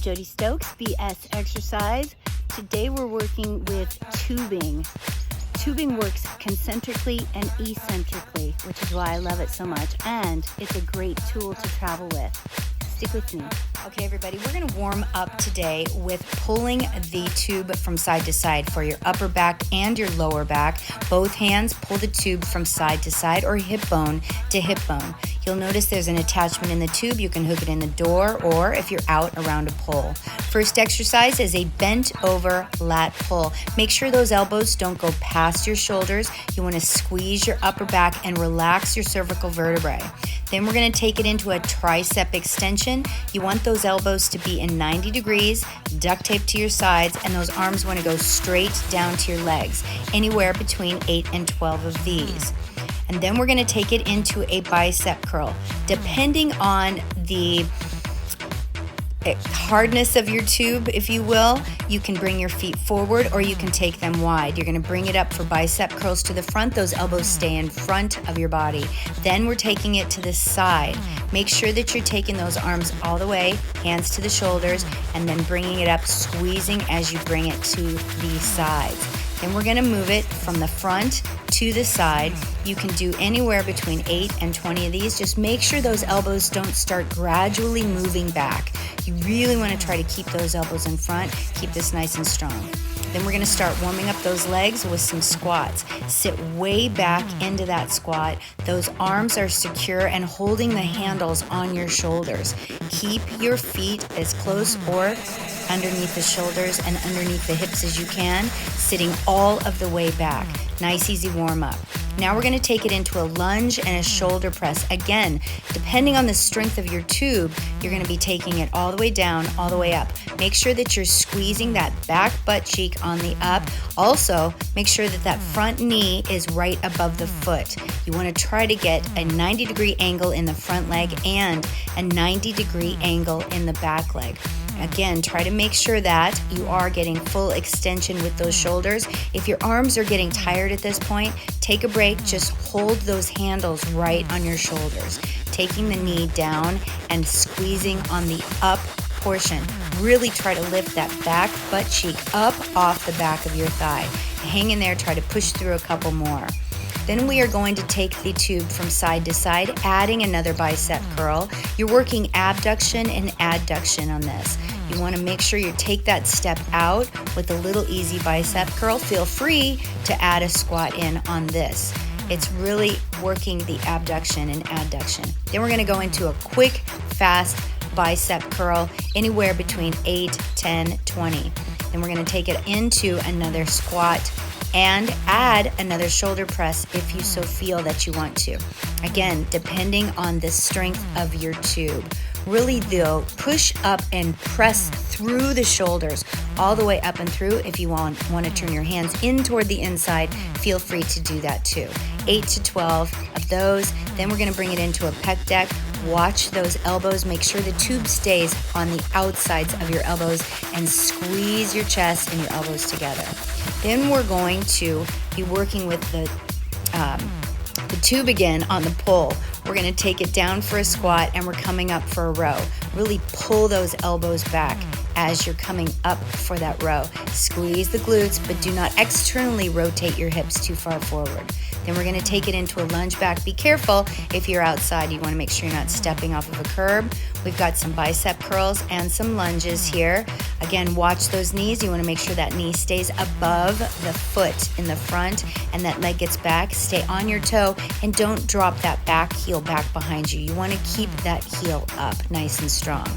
Jody Stokes, BS Exercise. Today we're working with tubing. Tubing works concentrically and eccentrically, which is why I love it so much, and it's a great tool to travel with. Stick with me. Okay, everybody, we're going to warm up today with pulling the tube from side to side for your upper back and your lower back. Both hands pull the tube from side to side or hip bone to hip bone. You'll notice there's an attachment in the tube. You can hook it in the door or if you're out around a pole. First exercise is a bent over lat pull. Make sure those elbows don't go past your shoulders. You want to squeeze your upper back and relax your cervical vertebrae. Then we're going to take it into a tricep extension. You want those elbows to be in 90 degrees, duct tape to your sides, and those arms want to go straight down to your legs, anywhere between 8 and 12 of these. And then we're going to take it into a bicep curl. Depending on the hardness of your tube, if you will, you can bring your feet forward or you can take them wide. You're going to bring it up for bicep curls to the front. Those elbows stay in front of your body. Then we're taking it to the side. Make sure that you're taking those arms all the way, hands to the shoulders, and then bringing it up, squeezing as you bring it to the sides. Then we're going to move it from the front to the side. You can do anywhere between 8 and 20 of these. Just make sure those elbows don't start gradually moving back. You really want to try to keep those elbows in front. Keep this nice and strong. Then we're going to start warming up those legs with some squats. Sit way back into that squat. Those arms are secure and holding the handles on your shoulders. Keep your feet as close or underneath the shoulders and underneath the hips as you can, sitting all of the way back. Nice, easy warm up. Now we're going to take it into a lunge and a shoulder press. Again, depending on the strength of your tube, you're going to be taking it all the way down, all the way up. Make sure that you're squeezing that back butt cheek on the up. Also, make sure that that front knee is right above the foot. You want to try to get a 90-degree angle in the front leg and a 90-degree angle in the back leg. Again, try to make sure that you are getting full extension with those shoulders. If your arms are getting tired at this point, take a break. Just hold those handles right on your shoulders. Taking the knee down and squeezing on the up portion. Really try to lift that back butt cheek up off the back of your thigh. Hang in there, try to push through a couple more. Then we are going to take the tube from side to side, adding another bicep curl. You're working abduction and adduction on this. You want to make sure you take that step out with a little easy bicep curl. Feel free to add a squat in on this. It's really working the abduction and adduction. Then we're going to go into a quick, fast bicep curl, anywhere between 8, 10, 20. Then we're going to take it into another squat and add another shoulder press if you so feel that you want to. Again, depending on the strength of your tube. Really though, push up and press through the shoulders all the way up and through. If you want to turn your hands in toward the inside, feel free to do that too. 8 to 12 of those. Then we're going to bring it into a pec deck. Watch those elbows. Make sure the tube stays on the outsides of your elbows and squeeze your chest and your elbows together. Then we're going to be working with the tube again on the pull. We're going to take it down for a squat and we're coming up for a row. Really pull those elbows back as you're coming up for that row. Squeeze the glutes, but do not externally rotate your hips too far forward. Then we're going to take it into a lunge back. Be careful if you're outside. You want to make sure you're not stepping off of a curb. We've got some bicep curls and some lunges here. Again, watch those knees. You want to make sure that knee stays above the foot in the front and that leg gets back. Stay on your toe and don't drop that back heel back behind you. You want to keep that heel up nice and strong.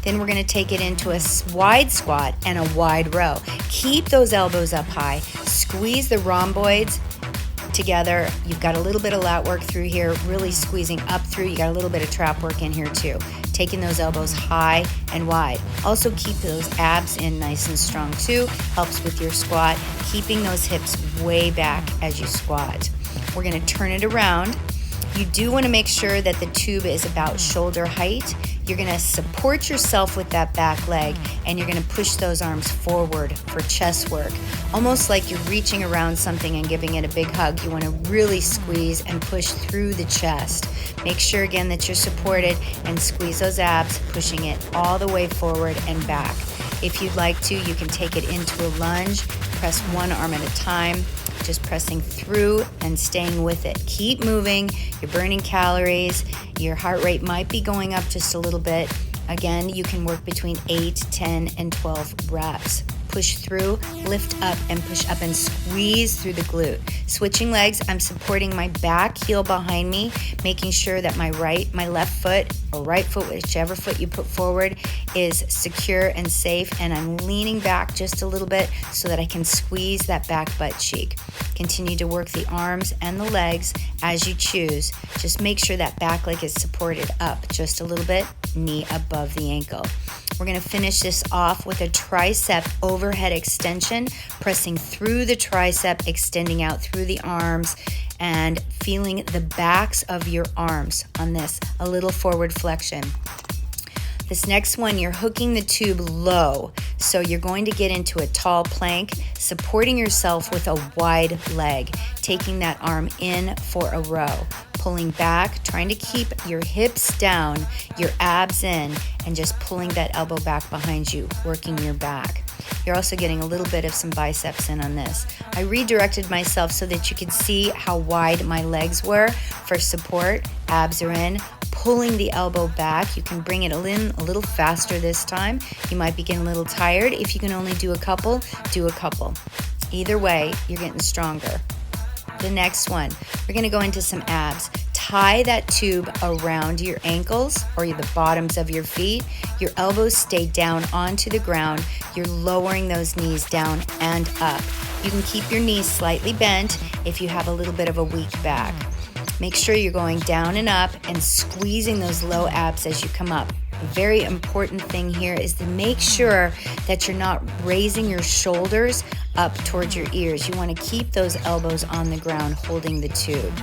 Then we're going to take it into a wide squat and a wide row. Keep those elbows up high. Squeeze the rhomboids together. You've got a little bit of lat work through here, really squeezing up through. You got a little bit of trap work in here too. Taking those elbows high and wide. Also keep those abs in nice and strong too. Helps with your squat. Keeping those hips way back as you squat. We're going to turn it around. You do want to make sure that the tube is about shoulder height. You're going to support yourself with that back leg, and you're going to push those arms forward for chest work. Almost like you're reaching around something and giving it a big hug. You want to really squeeze and push through the chest. Make sure again that you're supported and squeeze those abs, pushing it all the way forward and back. If you'd like to, you can take it into a lunge. Press one arm at a time, just pressing through and staying with it. Keep moving. You're burning calories. Your heart rate might be going up just a little bit. Again, you can work between 8, 10, and 12 reps. Push through, lift up, and push up and squeeze through the glute. Switching legs, I'm supporting my back heel behind me, making sure that my left foot or right foot, whichever foot you put forward, is secure and safe, and I'm leaning back just a little bit so that I can squeeze that back butt cheek. Continue to work the arms and the legs as you choose. Just make sure that back leg is supported up just a little bit, knee above the ankle. We're going to finish this off with a tricep overhead extension, pressing through the tricep, extending out through the arms, and feeling the backs of your arms on this, a little forward flexion. This next one, you're hooking the tube low. So you're going to get into a tall plank, supporting yourself with a wide leg, taking that arm in for a row, pulling back, trying to keep your hips down, your abs in, and just pulling that elbow back behind you, working your back. You're also getting a little bit of some biceps in on this. I redirected myself so that you could see how wide my legs were for support. Abs are in, pulling the elbow back. You can bring it in a little faster this time. You might be getting a little tired. If you can only do a couple, do a couple. Either way, you're getting stronger. The next one, we're going to go into some abs. Tie that tube around your ankles or the bottoms of your feet. Your elbows stay down onto the ground. You're lowering those knees down and up. You can keep your knees slightly bent if you have a little bit of a weak back. Make sure you're going down and up and squeezing those low abs as you come up. A very important thing here is to make sure that you're not raising your shoulders up towards your ears. You want to keep those elbows on the ground holding the tube.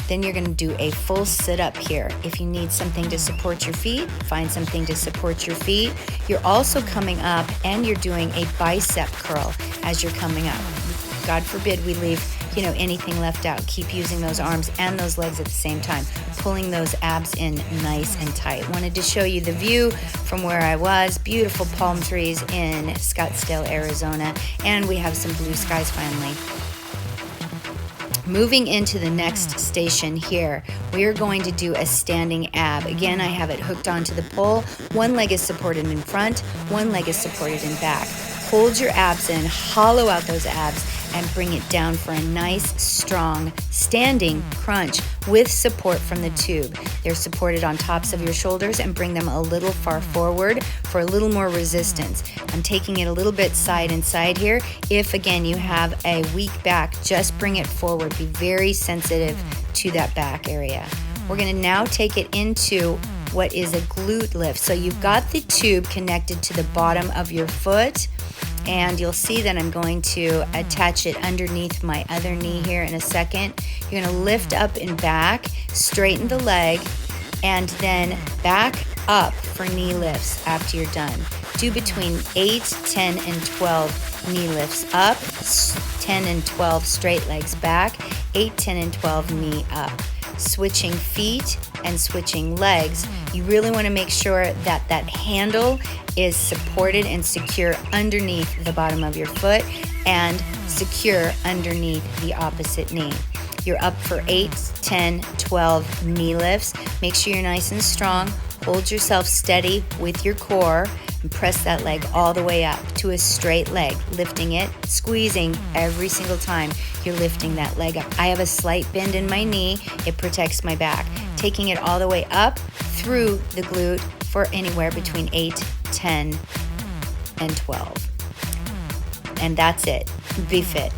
Then you're going to do a full sit-up here. If you need something to support your feet, find something to support your feet. You're also coming up and you're doing a bicep curl as you're coming up. God forbid we leave anything left out. Keep using those arms and those legs at the same time, pulling those abs in nice and tight. Wanted to show you the view from where I was. Beautiful palm trees in Scottsdale, Arizona, and we have some blue skies finally. Moving into the next station here, we are going to do a standing ab. Again, I have it hooked onto the pole. One leg is supported in front, one leg is supported in back. Hold your abs in, hollow out those abs, and bring it down for a nice, strong, standing crunch with support from the tube. They're supported on tops of your shoulders and bring them a little far forward for a little more resistance. I'm taking it a little bit side and side here. If, again, you have a weak back, just bring it forward. Be very sensitive to that back area. We're going to now take it into what is a glute lift. So you've got the tube connected to the bottom of your foot, and you'll see that I'm going to attach it underneath my other knee here in a second. You're going to lift up and back, straighten the leg, and then back up for knee lifts after you're done. Do between 8, 10, and 12 knee lifts up, 10 and 12 straight legs back, 8, 10, and 12 knee up. Switching feet and switching legs, you really want to make sure that that handle is supported and secure underneath the bottom of your foot and secure underneath the opposite knee. You're up for 8, 10, 12 knee lifts. Make sure you're nice and strong. Hold yourself steady with your core and press that leg all the way up to a straight leg, lifting it, squeezing every single time you're lifting that leg up. I have a slight bend in my knee. It protects my back. Taking it all the way up through the glute for anywhere between 8, 10, and 12. And that's it. Be fit.